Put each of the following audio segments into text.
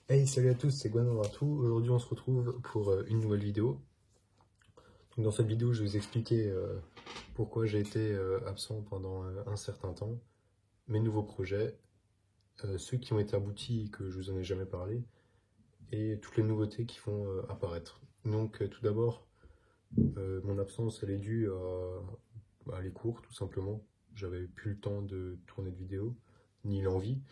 Hey, salut à tous, c'est Gwen Ratou. Aujourd'hui, on se retrouve pour une nouvelle vidéo. Donc, dans cette vidéo, je vais vous expliquer pourquoi j'ai été absent pendant un certain temps, mes nouveaux projets, ceux qui ont été aboutis et que je vous en ai jamais parlé, et toutes les nouveautés qui vont apparaître. Donc, tout d'abord, mon absence, elle est due à les cours, tout simplement. J'avais plus le temps de tourner de vidéos, ni l'envie.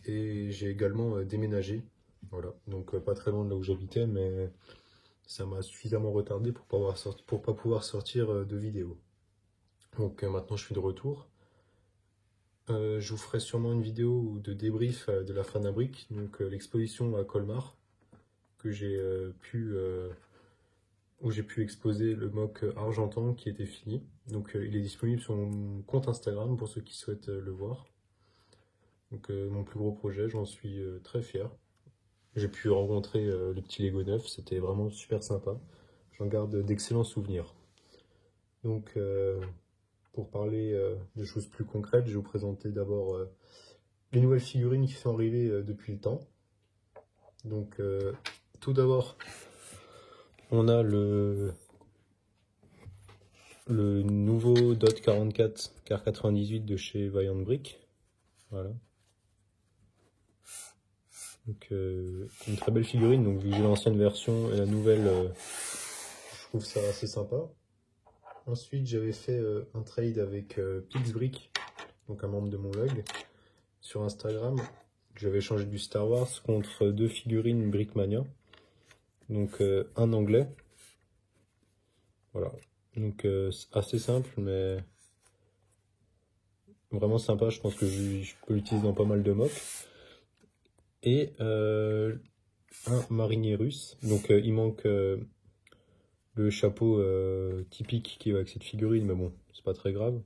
Et j'ai également déménagé. Voilà, donc pas très loin de là où j'habitais, mais ça m'a suffisamment retardé pour pas pouvoir sortir de vidéo. Donc maintenant je suis de retour. Je vous ferai sûrement une vidéo de débrief de la Fanabrique, donc l'exposition à Colmar, que où j'ai pu exposer le mock argentan qui était fini. Donc il est disponible sur mon compte Instagram pour ceux qui souhaitent le voir. Donc mon plus gros projet, j'en suis très fier. J'ai pu rencontrer le petit Lego 9, c'était vraiment super sympa. J'en garde d'excellents souvenirs. Donc, pour parler de choses plus concrètes, je vais vous présenter d'abord les nouvelles figurines qui sont arrivées depuis le temps. Donc, tout d'abord, on a le nouveau Dot 44 Car 98 de chez Vaillant Brick. Voilà. Donc, une très belle figurine. Donc, vu que j'ai l'ancienne version et la nouvelle, je trouve ça assez sympa. Ensuite, j'avais fait un trade avec Pixbrick, donc un membre de mon log, sur Instagram. J'avais changé du Star Wars contre deux figurines Brickmania. Donc un anglais. Voilà. Donc assez simple, mais vraiment sympa. Je pense que je peux l'utiliser dans pas mal de mocks. Et un marinier russe. Donc il manque le chapeau typique qui va avec cette figurine, mais bon, c'est pas très grave.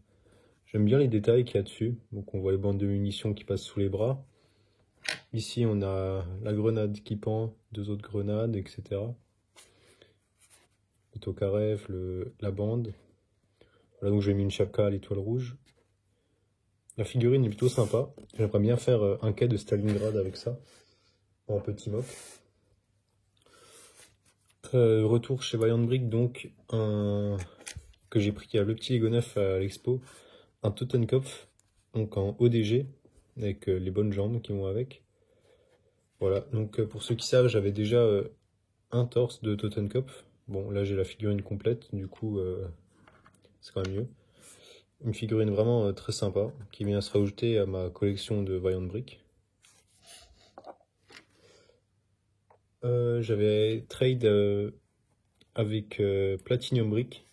J'aime bien les détails qu'il y a dessus. Donc on voit les bandes de munitions qui passent sous les bras. Ici on a la grenade qui pend, deux autres grenades, etc. Le Tokarev, la bande. Voilà, donc j'ai mis une chapka à l'étoile rouge. La figurine est plutôt sympa. J'aimerais bien faire un quai de Stalingrad avec ça, en petit mock. Retour chez Vaillant Brick, donc que j'ai pris à le petit Lego 9 à l'expo, un Totenkopf, donc en ODG, avec les bonnes jambes qui vont avec. Voilà, donc pour ceux qui savent, j'avais déjà un torse de Totenkopf. Bon, là j'ai la figurine complète, du coup c'est quand même mieux. Une figurine vraiment très sympa, qui vient se rajouter à ma collection de Vaillant Brick. J'avais trade avec Platinum Brick,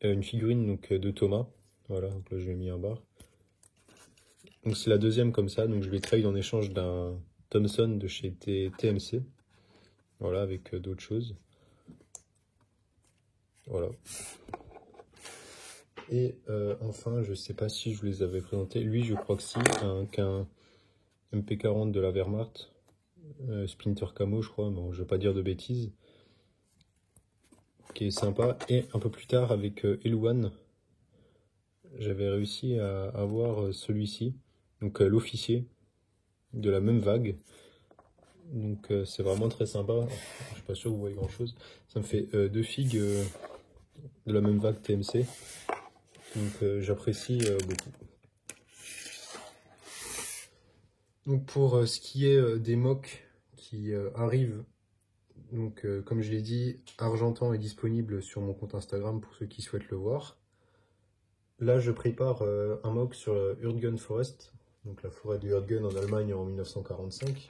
une figurine donc, de Thomas. Voilà, donc là je lui ai mis un bar. Donc c'est la deuxième comme ça, donc je vais trade en échange d'un Thompson de chez TMC. Voilà, avec d'autres choses. Voilà. Et enfin, je sais pas si je vous les avais présentés. Lui, je crois que si, qu'un MP40 de la Wehrmacht, Splinter Camo, je crois, bon, je vais pas dire de bêtises, qui est sympa. Et un peu plus tard, avec Elouan, j'avais réussi à avoir celui-ci, donc l'officier de la même vague. Donc c'est vraiment très sympa. Je suis pas sûr que vous voyez grand chose. Ça me fait deux figues de la même vague TMC. Donc j'apprécie beaucoup. Donc pour ce qui est des mocks qui arrivent, donc comme je l'ai dit, Argentan est disponible sur mon compte Instagram pour ceux qui souhaitent le voir. Là je prépare un mock sur Hurtgen Forest, donc la forêt de Hurtgen en Allemagne en 1945.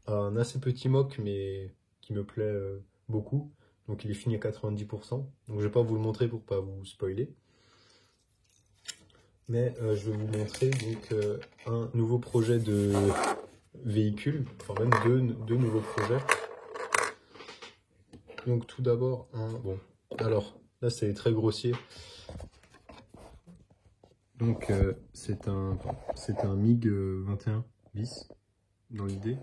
Un assez petit mock mais qui me plaît beaucoup. Donc il est fini à 90%. Donc je vais pas vous le montrer pour pas vous spoiler. Mais je vais vous montrer donc un nouveau projet de véhicule, enfin même deux nouveaux projets. Donc tout d'abord bon, alors là c'est très grossier. Donc c'est un MiG 21 bis dans l'idée.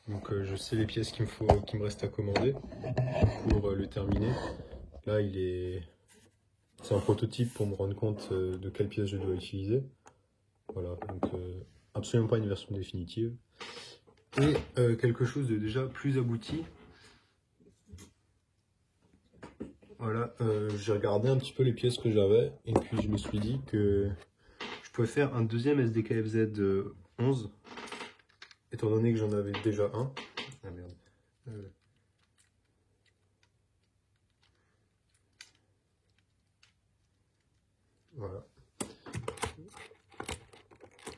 Donc je sais les pièces qu'il me reste à commander pour le terminer. Là c'est un prototype pour me rendre compte de quelle pièce je dois utiliser. Voilà, donc absolument pas une version définitive. et quelque chose de déjà plus abouti. Voilà, j'ai regardé un petit peu les pièces que j'avais et puis je me suis dit que je pouvais faire un deuxième SDKFZ 11 étant donné que j'en avais déjà un. Ah merde. Voilà.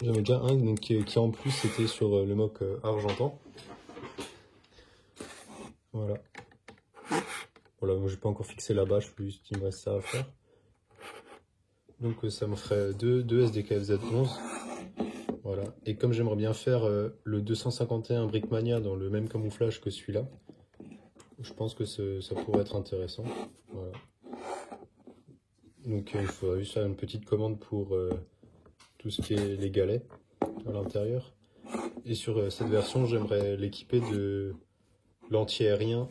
J'en ai déjà un donc, qui en plus était sur le mock argentan. Voilà. Voilà, moi j'ai pas encore fixé la bâche, juste il me reste ça à faire. Donc ça me ferait deux SDKFZ 11. Voilà. Et comme j'aimerais bien faire le 251 Brickmania dans le même camouflage que celui-là, je pense que ça pourrait être intéressant. Voilà. Donc il faudrait juste faire une petite commande pour tout ce qui est les galets à l'intérieur. Et sur cette version, j'aimerais l'équiper de l'anti-aérien,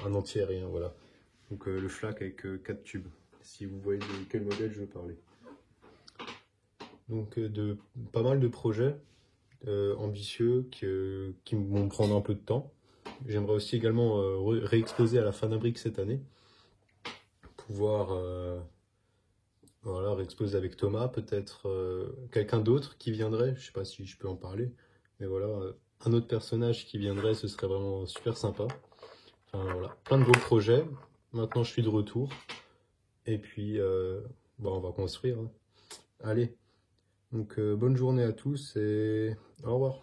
un anti-aérien, voilà. Donc le flak avec 4 tubes, si vous voyez de quel modèle je veux parler. Donc de pas mal de projets ambitieux qui vont prendre un peu de temps. J'aimerais aussi également réexposer à la Fanabrique cette année. Pouvoir voilà, réexposer avec Thomas, peut-être quelqu'un d'autre qui viendrait, je sais pas si je peux en parler, mais voilà, un autre personnage qui viendrait, ce serait vraiment super sympa. Enfin, voilà, plein de beaux projets. Maintenant je suis de retour et puis on va construire, hein. Allez, donc bonne journée à tous et au revoir.